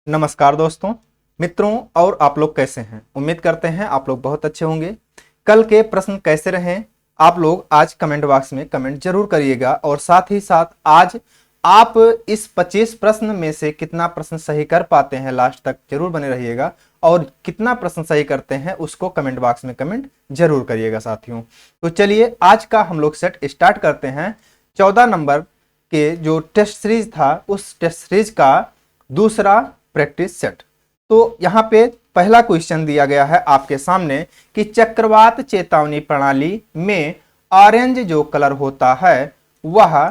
नमस्कार दोस्तों, मित्रों और आप लोग कैसे हैं। उम्मीद करते हैं आप लोग बहुत अच्छे होंगे। कल के प्रश्न कैसे रहे आप लोग आज कमेंट बॉक्स में कमेंट जरूर करिएगा और साथ ही साथ आज आप इस 25 प्रश्न में से कितना प्रश्न सही कर पाते हैं लास्ट तक जरूर बने रहिएगा और कितना प्रश्न सही करते हैं उसको कमेंट बॉक्स में कमेंट जरूर करिएगा साथियों। तो चलिए आज का हम लोग सेट स्टार्ट करते हैं। 14 नंबर के जो टेस्ट सीरीज था उस टेस्ट सीरीज का दूसरा प्रैक्टिस सेट। तो यहाँ पे पहला क्वेश्चन दिया गया है आपके सामने कि चक्रवात चेतावनी प्रणाली में ऑरेंज जो कलर होता है वह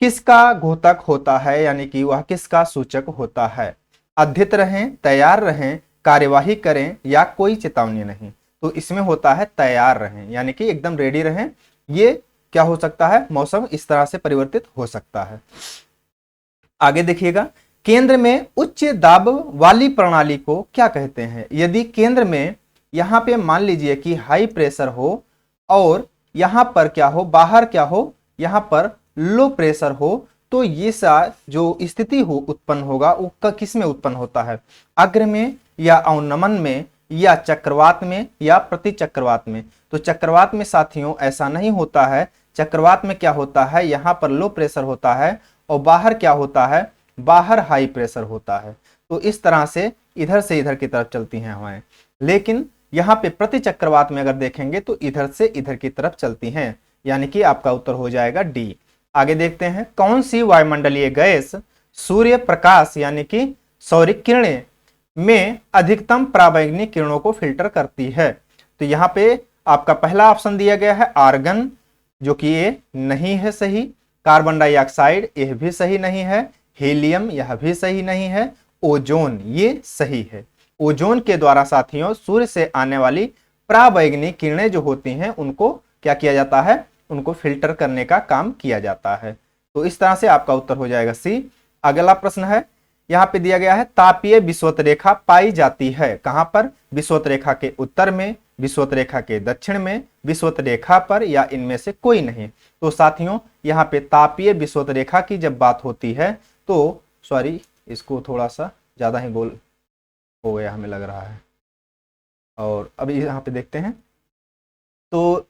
किसका घोतक होता है, यानी कि वह किसका सूचक होता है। अध्यित रहें, तैयार रहें, कार्यवाही करें या कोई चेतावनी नहीं। तो इसमें होता है तैयार रहें, यानी कि एकदम रेडी रहें। ये क्या हो सकता है, मौसम इस तरह से परिवर्तित हो सकता है। आगे देखिएगा, केंद्र में उच्च दाब वाली प्रणाली को क्या कहते हैं। यदि केंद्र में यहां पे मान लीजिए कि हाई प्रेशर हो और यहां पर क्या हो, बाहर क्या हो, यहां पर लो प्रेशर हो, तो ये सा जो स्थिति हो उत्पन्न होगा वो किस में उत्पन्न होता है, अग्र में या अवनमन में या चक्रवात में या प्रति चक्रवात में। तो चक्रवात में साथियों ऐसा नहीं होता है। चक्रवात में क्या होता है, यहां पर लो प्रेशर होता है और बाहर क्या होता है, बाहर हाई प्रेशर होता है। तो इस तरह से इधर से इधर की तरफ चलती हैं हवाएं। लेकिन यहाँ पे प्रति चक्रवात में अगर देखेंगे तो इधर से इधर की तरफ चलती हैं, यानी कि आपका उत्तर हो जाएगा डी। आगे देखते हैं, कौन सी वायुमंडलीय गैस सूर्य प्रकाश यानी कि सौरिक किरणें में अधिकतम पराबैंगनी किरणों को फिल्टर करती है। तो यहाँ पे आपका पहला ऑप्शन दिया गया है आर्गन, जो कि ये नहीं है सही। कार्बन डाइऑक्साइड यह भी सही नहीं है। हीलियम यह भी सही नहीं है। ओजोन ये सही है। ओजोन के द्वारा साथियों सूर्य से आने वाली पराबैंगनी किरणें जो होती हैं उनको क्या किया जाता है, उनको फिल्टर करने का काम किया जाता है। तो इस तरह से आपका उत्तर हो जाएगा सी। अगला प्रश्न है, यहाँ पे दिया गया है तापीय विषुवत रेखा पाई जाती है कहां पर, विषुवत रेखा के उत्तर में, विषुवत रेखा के दक्षिण में, विषुवत रेखा पर या इनमें से कोई नहीं। तो साथियों यहाँ पे तापीय विषुवत रेखा की जब बात होती है तो सॉरी, इसको थोड़ा सा ज्यादा ही गोल हो गया हमें लग रहा है। और अभी यहाँ पे देखते हैं तो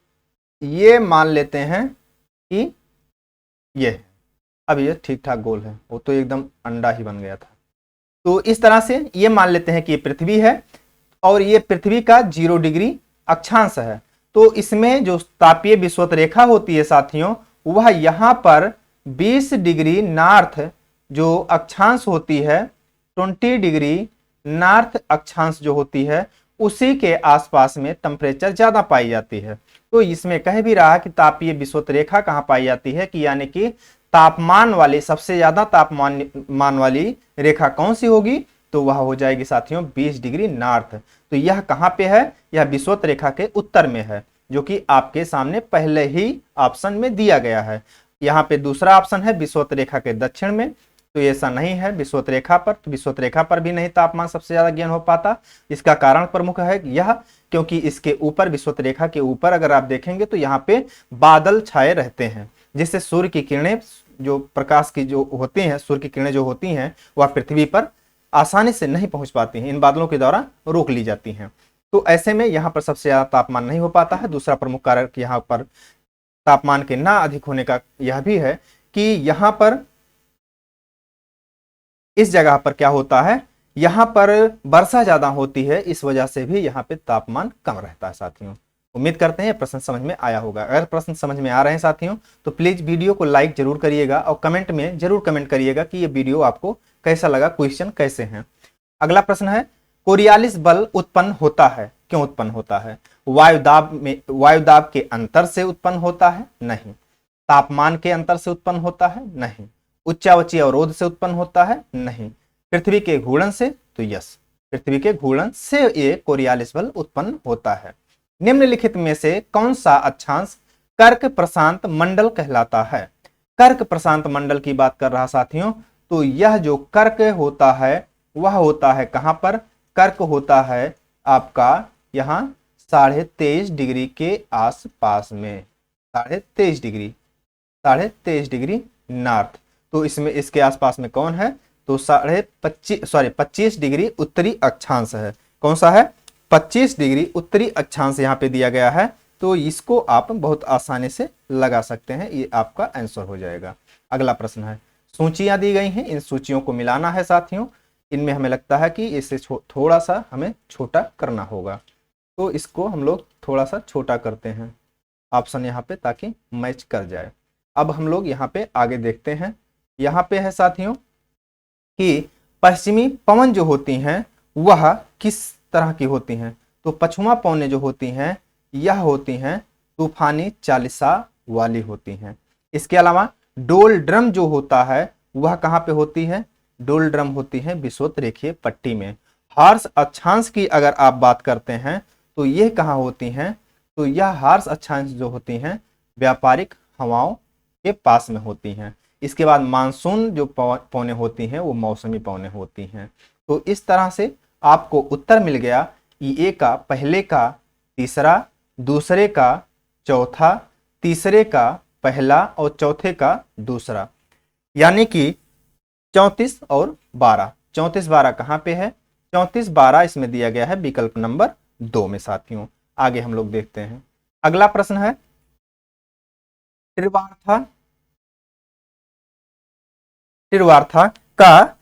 ये मान लेते हैं कि ये अब ये ठीक ठाक गोल है, वो तो एकदम अंडा ही बन गया था। तो इस तरह से ये मान लेते हैं कि ये पृथ्वी है और ये पृथ्वी का 0 डिग्री अक्षांश है। तो इसमें जो तापीय विषुवत रेखा होती है साथियों वह यहाँ पर 20 डिग्री नॉर्थ जो अक्षांश होती है, 20 डिग्री नॉर्थ अक्षांश जो होती है उसी के आसपास में टेम्परेचर ज्यादा पाई जाती है। तो इसमें कह भी रहा कि तापीय विषुवत रेखा कहां पाई जाती है, कि यानी कि तापमान वाली सबसे ज्यादा तापमान वाली रेखा कौन सी होगी, तो वह हो जाएगी साथियों 20 डिग्री नॉर्थ। तो यह कहां पे है, यह विषुवत रेखा के उत्तर में है, जो कि आपके सामने पहले ही ऑप्शन में दिया गया है। यहाँ पे दूसरा ऑप्शन है विषुवत रेखा के दक्षिण में, तो ऐसा नहीं है विषुवत रेखा पर। तो विषुवत रेखा पर भी नहीं तापमान सबसे ज्यादा ज्ञान हो पाता। इसका कारण प्रमुख है यह, क्योंकि इसके ऊपर विषुवत रेखा के ऊपर अगर आप देखेंगे तो यहाँ पे बादल छाए रहते हैं, जिससे सूर्य की किरणें जो प्रकाश की जो होती हैं, सूर्य की किरणें जो होती हैं वह पृथ्वी पर आसानी से नहीं पहुंच पाती हैं, इन बादलों के द्वारा रोक ली जाती हैं। तो ऐसे में यहाँ पर सबसे ज्यादा तापमान नहीं हो पाता है। दूसरा प्रमुख कारक यहाँ पर तापमान के ना अधिक होने का यह भी है कि यहाँ पर इस जगह पर क्या होता है, यहाँ पर वर्षा ज्यादा होती है, इस वजह से भी यहाँ पे तापमान कम रहता है साथियों। उम्मीद करते हैं प्रश्न समझ में आया होगा। अगर प्रश्न समझ में आ रहे हैं साथियों तो प्लीज वीडियो को लाइक जरूर करिएगा और कमेंट में जरूर कमेंट करिएगा कि ये वीडियो आपको कैसा लगा, क्वेश्चन कैसे हैं। अगला प्रश्न है, कोरियालिस बल उत्पन्न होता है, क्यों उत्पन्न होता है। वायुदाब के अंतर से उत्पन्न होता है, नहीं। तापमान के अंतर से उत्पन्न होता है, नहीं। उच्चावची अवरोध से उत्पन्न होता है, नहीं। पृथ्वी के घूर्णन से, तो यस, पृथ्वी के घूर्णन से ये कोरियालिस बल उत्पन्न होता है। निम्नलिखित में से कौन सा अक्षांश कर्क प्रशांत मंडल कहलाता है। कर्क प्रशांत मंडल की बात कर रहा साथियों, तो यह जो कर्क होता है वह होता है कहां पर, कर्क होता है आपका यहां 23.5 डिग्री के आसपास में, 23.5 डिग्री नॉर्थ। तो इसमें इसके आसपास में कौन है, तो 25 डिग्री उत्तरी अक्षांश है। कौन सा है? 25 डिग्री उत्तरी अक्षांश यहाँ पे दिया गया है। तो इसको आप बहुत आसानी से लगा सकते हैं, ये आपका आंसर हो जाएगा। अगला प्रश्न है, सूचियां दी गई हैं, इन सूचियों को मिलाना है साथियों। इनमें हमें लगता है कि इसे थोड़ा सा हमें छोटा करना होगा, तो इसको हम लोग थोड़ा सा छोटा करते हैं ऑप्शन यहाँ पे, ताकि मैच कर जाए। अब हम लोग यहाँ पे आगे देखते हैं। यहाँ पे है साथियों कि पश्चिमी पवन जो होती हैं वह किस तरह की होती हैं। तो पछुआ पवनें जो होती हैं यह होती हैं तूफानी चालिसा वाली होती हैं। इसके अलावा डोल ड्रम जो होता है वह कहाँ पे होती है? डोल ड्रम होती है विषुवत रेखीय पट्टी में। हार्स अक्षांश की अगर आप बात करते हैं तो यह कहाँ होती हैं? तो यह हार्स अक्षांश जो होती हैं व्यापारिक हवाओं के पास में होती हैं। इसके बाद मानसून जो पवनें होती हैं वो मौसमी पवनें होती हैं। तो इस तरह से आपको उत्तर मिल गया ए का पहले का तीसरा, दूसरे का चौथा, तीसरे का पहला और चौथे का दूसरा, यानी कि 34 और 12। 34 12 कहाँ पे है? 34 12 इसमें दिया गया है विकल्प नंबर 2 में साथियों। आगे हम लोग देखते हैं। अगला प्रश्न है, त्रिवार्था का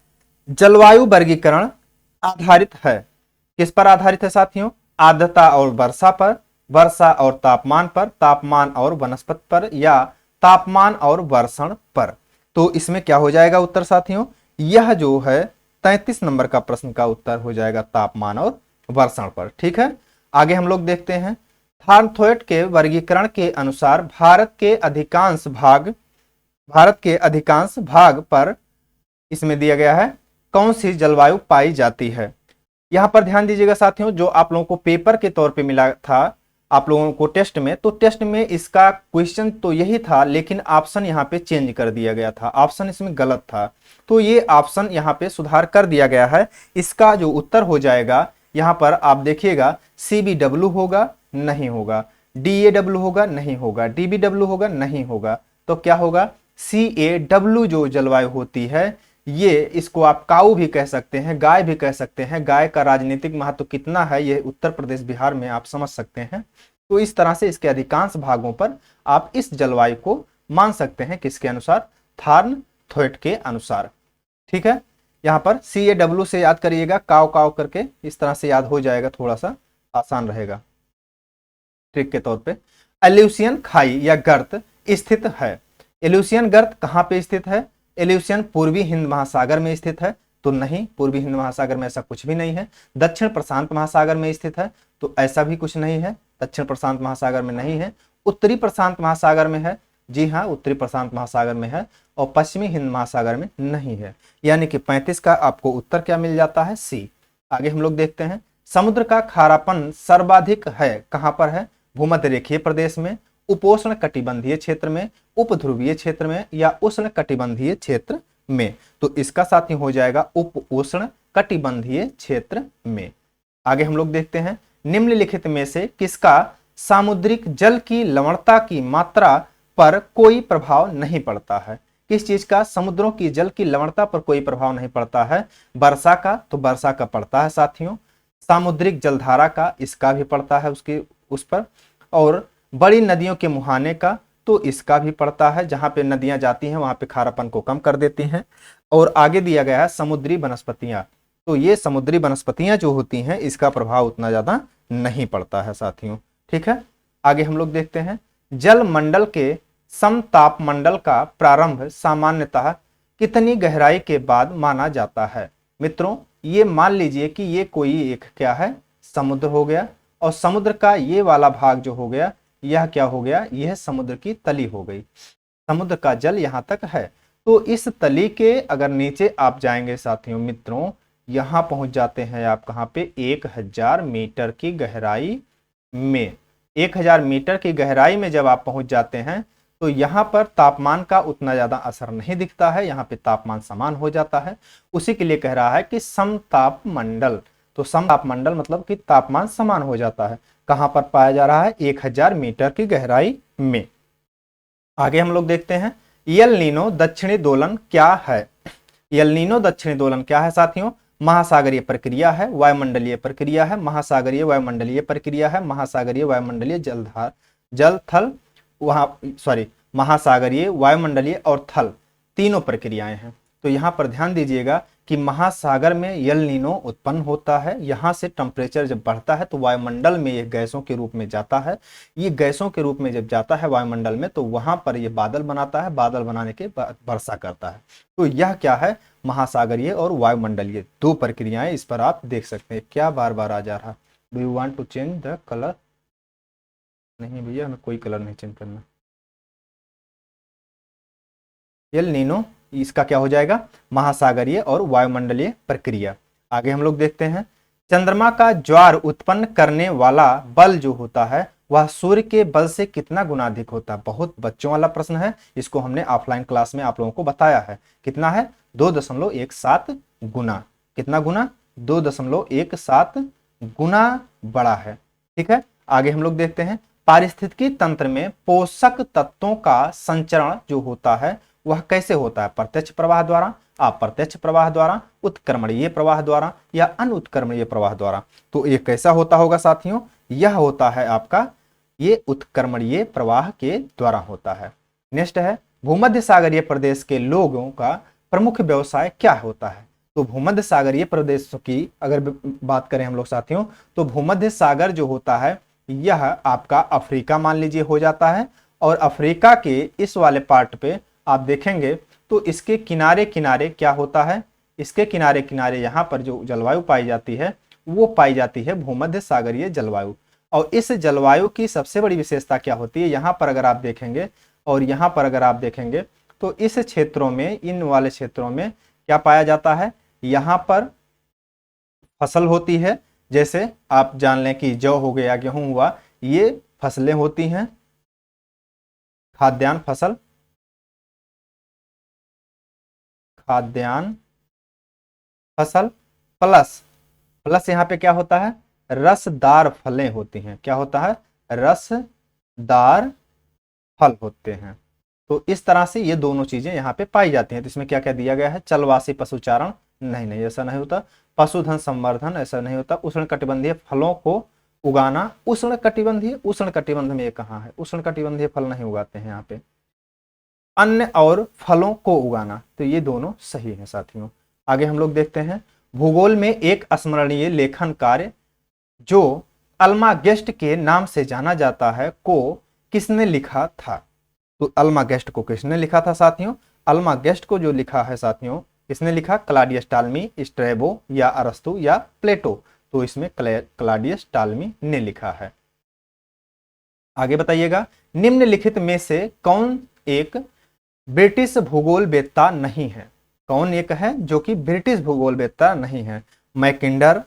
जलवायु वर्गीकरण आधारित है। किस पर आधारित है साथियों? आर्द्रता और वर्षा पर, वर्षा और तापमान पर, तापमान और वनस्पति पर, या तापमान और वर्षण पर। तो इसमें क्या हो जाएगा उत्तर साथियों? यह जो है 33 नंबर का प्रश्न का उत्तर हो जाएगा तापमान और वर्षण पर। ठीक है, आगे हम लोग देखते हैं। थार्नथोएट के वर्गीकरण के अनुसार भारत के अधिकांश भाग पर इसमें दिया गया है कौन सी जलवायु पाई जाती है। यहां पर ध्यान दीजिएगा साथियों, जो आप लोगों को पेपर के तौर पे मिला था आप लोगों को टेस्ट में, तो टेस्ट में इसका क्वेश्चन तो यही था, लेकिन ऑप्शन यहाँ पे चेंज कर दिया गया था। ऑप्शन इसमें गलत था, तो ये ऑप्शन यहाँ पे सुधार कर दिया गया है। इसका जो उत्तर हो जाएगा यहाँ पर आप देखिएगा, CBW होगा, नहीं होगा, DAW होगा, नहीं होगा, DBW होगा, नहीं होगा, तो क्या होगा? CAW जो जलवायु होती है, ये इसको आप काऊ भी कह सकते हैं, गाय भी कह सकते हैं। गाय का राजनीतिक महत्व कितना है ये उत्तर प्रदेश बिहार में आप समझ सकते हैं। तो इस तरह से इसके अधिकांश भागों पर आप इस जलवायु को मान सकते हैं, किसके अनुसार? थार्नथोएट के अनुसार। ठीक है, यहाँ पर CAW से याद करिएगा, काव काव करके इस तरह से याद हो जाएगा, थोड़ा सा आसान रहेगा ट्रिक के तौर पे। एल्यूसियन खाई या गर्त स्थित है। एल्यूसियन गर्त कहाँ पे स्थित है? एल्यूसियन पूर्वी हिंद महासागर में स्थित है, तो नहीं, पूर्वी हिंद महासागर में ऐसा कुछ भी नहीं है। दक्षिण प्रशांत महासागर में स्थित है, तो ऐसा भी कुछ नहीं है, दक्षिण प्रशांत महासागर में नहीं है। उत्तरी प्रशांत महासागर में है, जी हाँ, उत्तरी प्रशांत महासागर में है, और पश्चिमी हिंद महासागर में नहीं है। यानी कि 35 का आपको उत्तर क्या मिल जाता है? सी। आगे हम लोग देखते हैं। समुद्र का खारापन सर्वाधिक है कहां पर है? भूमध्य रेखीय प्रदेश में, उपोष्ण कटिबंधीय क्षेत्र में, उपध्रुवीय क्षेत्र में, या उष्ण कटिबंधीय क्षेत्र में। तो इसका साथी हो जाएगा उपोष्ण कटिबंधीय क्षेत्र में। आगे हम लोग देखते हैं। निम्नलिखित में से किसका सामुद्रिक जल की लवणता की मात्रा पर कोई प्रभाव नहीं पड़ता है? किस चीज का समुद्रों की जल की लवणता पर कोई प्रभाव नहीं पड़ता है? वर्षा का, तो वर्षा का पड़ता है साथियों। सामुद्रिक जलधारा का, इसका भी पड़ता है उस पर। और बड़ी नदियों के मुहाने का, तो इसका भी पड़ता है। जहां पे नदियां जाती हैं वहां पे खारापन को कम कर देती हैं। और आगे दिया गया है समुद्री वनस्पतियां, तो ये समुद्री वनस्पतियां जो होती हैं इसका प्रभाव उतना ज्यादा नहीं पड़ता है साथियों। ठीक है, आगे हम लोग देखते हैं। जल मंडल के समतापमंडल का प्रारंभ सामान्यतः कितनी गहराई के बाद माना जाता है? मित्रों, ये मान लीजिए कि ये कोई एक क्या है? समुद्र हो गया, और समुद्र का ये वाला भाग जो हो गया, यह क्या हो गया? यह समुद्र की तली हो गई। समुद्र का जल यहां तक है, तो इस तली के अगर नीचे आप जाएंगे साथियों मित्रों, यहां पहुंच जाते हैं आप कहां पे? 1000 मीटर की गहराई में। 1000 मीटर की गहराई में जब आप पहुंच जाते हैं तो यहां पर तापमान का उतना ज्यादा असर नहीं दिखता है, यहां पे तापमान समान हो जाता है। उसी के लिए कह रहा है कि समतापमंडल। तो समतापमंडल मतलब कि तापमान समान हो जाता है। कहां पर पाया जा रहा है? 1000 मीटर की गहराई में। आगे हम लोग देखते हैं। एल नीनो दक्षिणी दोलन क्या है? एल नीनो दक्षिणी दोलन क्या है साथियों? महासागरीय प्रक्रिया है, वायुमंडलीय प्रक्रिया है, महासागरीय वायुमंडलीय प्रक्रिया है, महासागरीय वायुमंडलीय जलधार जल थल महासागरीय वायुमंडलीय और थल तीनों प्रक्रियाएं हैं। तो यहाँ पर ध्यान दीजिएगा कि महासागर में एल नीनो उत्पन्न होता है, यहाँ से टेम्परेचर जब बढ़ता है तो वायुमंडल में ये गैसों के रूप में जाता है। ये गैसों के रूप में जब जाता है वायुमंडल में तो वहां पर ये बादल बनाता है, बादल बनाने के बाद वर्षा करता है। तो यह क्या है? महासागरीय और वायुमंडलीय दो प्रक्रियाएं। इस पर आप देख सकते हैं। क्या बार बार आ जा रहा? Do you want to change the colour? नहीं भैया, हमें कोई कलर नहीं चेंज करना। एल नीनो इसका क्या हो जाएगा? महासागरीय और वायुमंडलीय प्रक्रिया। आगे हम लोग देखते हैं, चंद्रमा का ज्वार उत्पन्न करने वाला बल जो होता है वह सूर्य के बल से कितना गुना अधिक होता है? बहुत बच्चों वाला प्रश्न है, इसको हमने ऑफलाइन क्लास में आप लोगों को बताया है। कितना है? 2.17 गुना। कितना गुना? 2.17 गुना बड़ा है। ठीक है, आगे हम लोग देखते हैं, पारिस्थितिकी तंत्र में पोषक तत्वों का संचरण जो होता है वह कैसे होता है? प्रत्यक्ष प्रवाह द्वारा, अप्रत्यक्ष प्रवाह द्वारा, उत्क्रमणीय प्रवाह द्वारा या अनुत्क्रमणीय प्रवाह द्वारा। तो ये कैसा होता होगा साथियों? यह होता है आपका ये उत्क्रमणीय प्रवाह के द्वारा होता है। नेक्स्ट है, भूमध्य सागरीय प्रदेश के लोगों का प्रमुख व्यवसाय क्या होता है? तो भूमध्य सागरीय प्रदेशों की अगर बात करें हम लोग साथियों, तो भूमध्य सागर जो होता है यह आपका अफ्रीका मान लीजिए हो जाता है। और अफ्रीका के इस वाले पार्ट पे आप देखेंगे तो इसके किनारे किनारे क्या होता है? इसके किनारे किनारे यहाँ पर जो जलवायु पाई जाती है वो पाई जाती है भूमध्य सागरीय जलवायु। और इस जलवायु की सबसे बड़ी विशेषता क्या होती है? यहाँ पर अगर आप देखेंगे और यहाँ पर अगर आप देखेंगे तो इस क्षेत्रों में, इन वाले क्षेत्रों में क्या पाया जाता है? यहाँ पर फसल होती है, जैसे आप जान लें कि जौ हो गया, गेहूं हुआ, ये फसलें होती हैं, खाद्यान्न फसल, खाद्यान्न फसल प्लस यहाँ पे क्या होता है? रसदार फलें होती हैं। क्या होता है? रसदार फल होते हैं। तो इस तरह से ये दोनों चीजें यहाँ पे पाई जाती हैं। तो इसमें क्या क्या दिया गया है? चलवासी पशुचारण, नहीं ऐसा नहीं होता। पशुधन संवर्धन, ऐसा नहीं होता। उष्णकटिबंधीय फलों को उगाना, उष्णकटिबंध में ये कहाँ है? उष्णकटिबंधीय फल नहीं उगाते हैं यहाँ पे। अन्न और फलों को उगाना, तो ये दोनों सही है साथियों। आगे हम लोग देखते हैं, भूगोल में एक स्मरणीय लेखन कार्य जो अल्मागेस्ट के नाम से जाना जाता है को किसने लिखा था? तो अल्मागेस्ट को किसने लिखा था साथियों? अल्मागेस्ट को जो लिखा है साथियों, किसने लिखा? क्लाडियस टालमी, स्ट्रैबो या अरस्तु या प्लेटो। तो इसमें क्लाडियस टालमी ने लिखा है। आगे बताइएगा, निम्नलिखित में से कौन एक ब्रिटिश भूगोलवेत्ता नहीं है? कौन एक है जो कि ब्रिटिश भूगोलवेत्ता नहीं है? मैकिंडर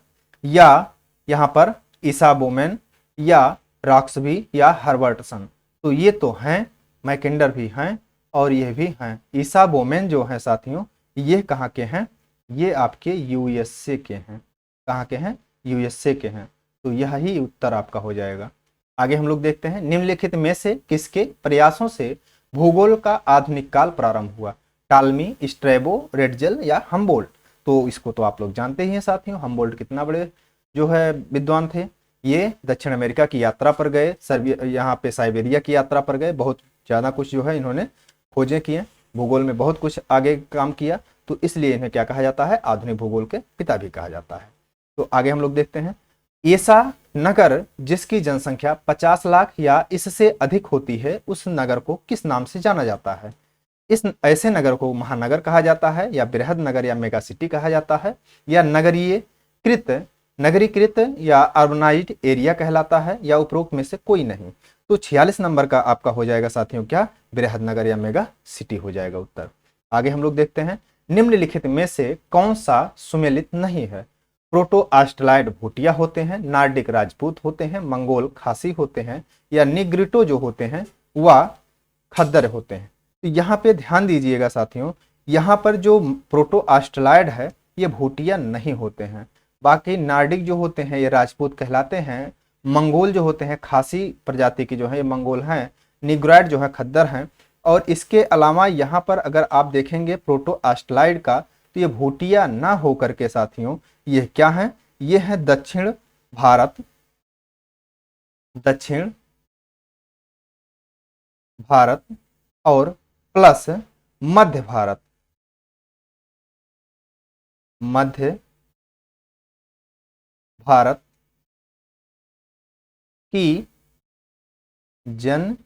या यहाँ पर ईसा बोमेन या रॉक्सबी या हर्बर्टसन। तो ये तो हैं, मैकिंडर भी हैं और ये भी हैं। ईसा बोमेन जो है साथियों, ये कहाँ के हैं? ये आपके यूएसए के हैं। कहाँ के हैं? यूएसए के हैं। तो यह ही उत्तर आपका हो जाएगा। आगे हम लोग देखते हैं, निम्नलिखित में से किसके प्रयासों से भूगोल का आधुनिक काल प्रारंभ हुआ? टालमी, स्ट्रैबो, रेडजेल या हम्बोल्ट। तो इसको तो आप लोग जानते ही हैं साथियों, हम्बोल्ट कितना बड़े जो है विद्वान थे। ये दक्षिण अमेरिका की यात्रा पर गए, यहाँ पे साइबेरिया की यात्रा पर गए, बहुत ज़्यादा कुछ जो है इन्होंने खोजें किए, भूगोल में बहुत कुछ आगे काम किया। तो इसलिए इन्हें क्या कहा जाता है? आधुनिक भूगोल के पिता भी कहा जाता है। तो आगे हम लोग देखते हैं, ऐसा नगर जिसकी जनसंख्या 50 लाख या इससे अधिक होती है उस नगर को किस नाम से जाना जाता है? इस ऐसे नगर को महानगर कहा जाता है या बृहद नगर या मेगा सिटी कहा जाता है या नगरीकृत या अर्बनाइज्ड एरिया कहलाता है या उपरोक्त में से कोई नहीं। तो 46 नंबर का आपका हो जाएगा साथियों क्या? बृहद नगर या मेगा सिटी हो जाएगा उत्तर। आगे हम लोग देखते हैं, निम्नलिखित में से कौन सा सुमेलित नहीं है? प्रोटो ऑस्ट्रेलॉइड भूटिया होते हैं, नार्डिक राजपूत होते हैं, मंगोल खासी होते हैं या निग्रिटो जो होते हैं वह खद्दर होते हैं। तो यहाँ पे ध्यान दीजिएगा साथियों, यहाँ पर जो प्रोटो ऑस्ट्रेलॉइड है ये भूटिया नहीं होते हैं। बाकी नार्डिक जो होते हैं ये राजपूत कहलाते हैं, मंगोल जो होते हैं खासी प्रजाति के जो है ये मंगोल हैं, निग्राइड जो है खद्दर हैं। और इसके अलावा यहाँ पर अगर आप देखेंगे प्रोटो ऑस्ट्रेलॉइड का, तो ये भूटिया ना हो करके साथियों ये क्या है, ये है दक्षिण भारत, दक्षिण भारत और प्लस मध्य भारत, मध्य भारत की जनजातियां।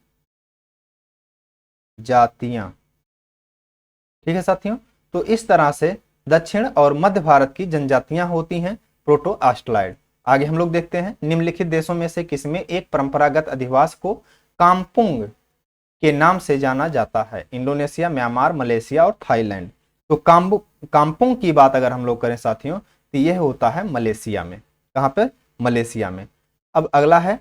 ठीक है साथियों, तो इस तरह से दक्षिण और मध्य भारत की जनजातियां होती हैं प्रोटो ऑस्ट्रलॉइड। आगे हम लोग देखते हैं, निम्नलिखित देशों में से किसमें एक परंपरागत अधिवास को कामपुंग के नाम से जाना जाता है? इंडोनेशिया, म्यांमार, मलेशिया और थाईलैंड। तो कामपुंग की बात अगर हम लोग करें साथियों तो यह होता है मलेशिया में। कहां पे? मलेशिया में। अब अगला है,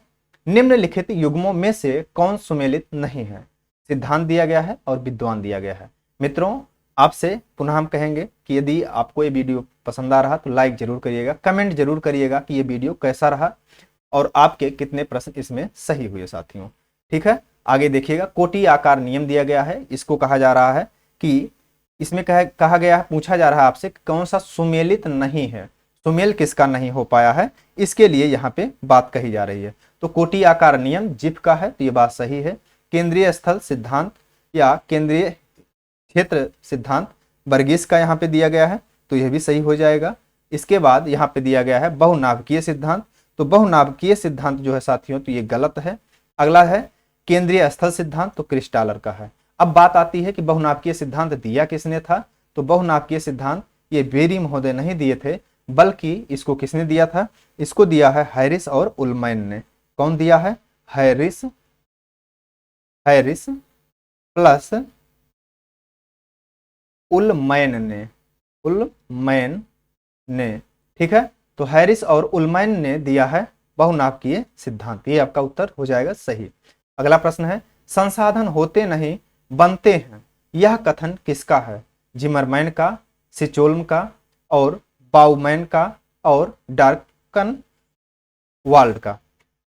निम्नलिखित युग्मों में से कौन सुमेलित नहीं है? सिद्धांत दिया गया है और विद्वान दिया गया है। मित्रों आपसे पुनः हम कहेंगे कि यदि आपको ये वीडियो पसंद आ रहा तो लाइक जरूर करिएगा, कमेंट जरूर करिएगा कि ये वीडियो कैसा रहा और आपके कितने प्रश्न इसमें सही हुए साथियों। ठीक है, आगे देखिएगा, कोटि आकार नियम दिया गया है। इसको कहा जा रहा है कि इसमें कहा गया है, पूछा जा रहा है आपसे कौन सा सुमेलित नहीं है, सुमेल किसका नहीं हो पाया है, इसके लिए यहाँ पे बात कही जा रही है। तो कोटि आकार नियम जिप का है, तो ये बात सही है। केंद्रीय स्थल सिद्धांत या केंद्रीय क्षेत्र सिद्धांत वर्गीस का यहाँ पे दिया गया है, तो यह भी सही हो जाएगा। इसके बाद यहाँ पे दिया गया है बहुनाभिकीय सिद्धांत, तो बहुनाभिकीय सिद्धांत जो है साथियों तो ये गलत है। अगला है केंद्रीय स्थल सिद्धांत, तो क्रिस्टालर का है। अब बात आती है कि बहुनाभिकीय सिद्धांत दिया किसने था? तो बहुनाभिकीय सिद्धांत ये बेरी महोदय नहीं दिए थे, बल्कि इसको किसने दिया था? इसको दिया है हैरिस और उलमैन ने। कौन दिया है? हैरिस प्लस उलमैन ने। ठीक है, तो हैरिस और उलमैन ने दिया है बहुनाभिकीय सिद्धांत। ये आपका उत्तर हो जाएगा सही। अगला प्रश्न है, संसाधन होते नहीं बनते हैं, यह कथन किसका है? जिमरमैन का, सिचोल्म का और बाउमैन का और डार्कन वाल्ड का।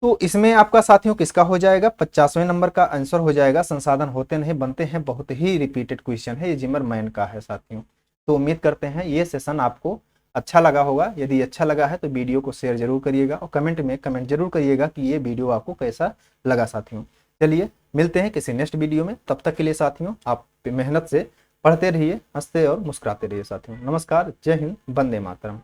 तो इसमें आपका साथियों किसका हो जाएगा? 50वें नंबर का आंसर हो जाएगा संसाधन होते नहीं बनते हैं। बहुत ही रिपीटेड क्वेश्चन है, ये जिमरमैन का है साथियों। तो उम्मीद करते हैं ये सेशन आपको अच्छा लगा होगा। यदि अच्छा लगा है तो वीडियो को शेयर जरूर करिएगा और कमेंट में कमेंट जरूर करिएगा कि ये वीडियो आपको कैसा लगा साथियों। चलिए मिलते हैं किसी नेक्स्ट वीडियो में, तब तक के लिए साथियों आप मेहनत से पढ़ते रहिए, हंसते और मुस्कुराते रहिए साथियों। नमस्कार, जय हिंद, वंदे मातरम।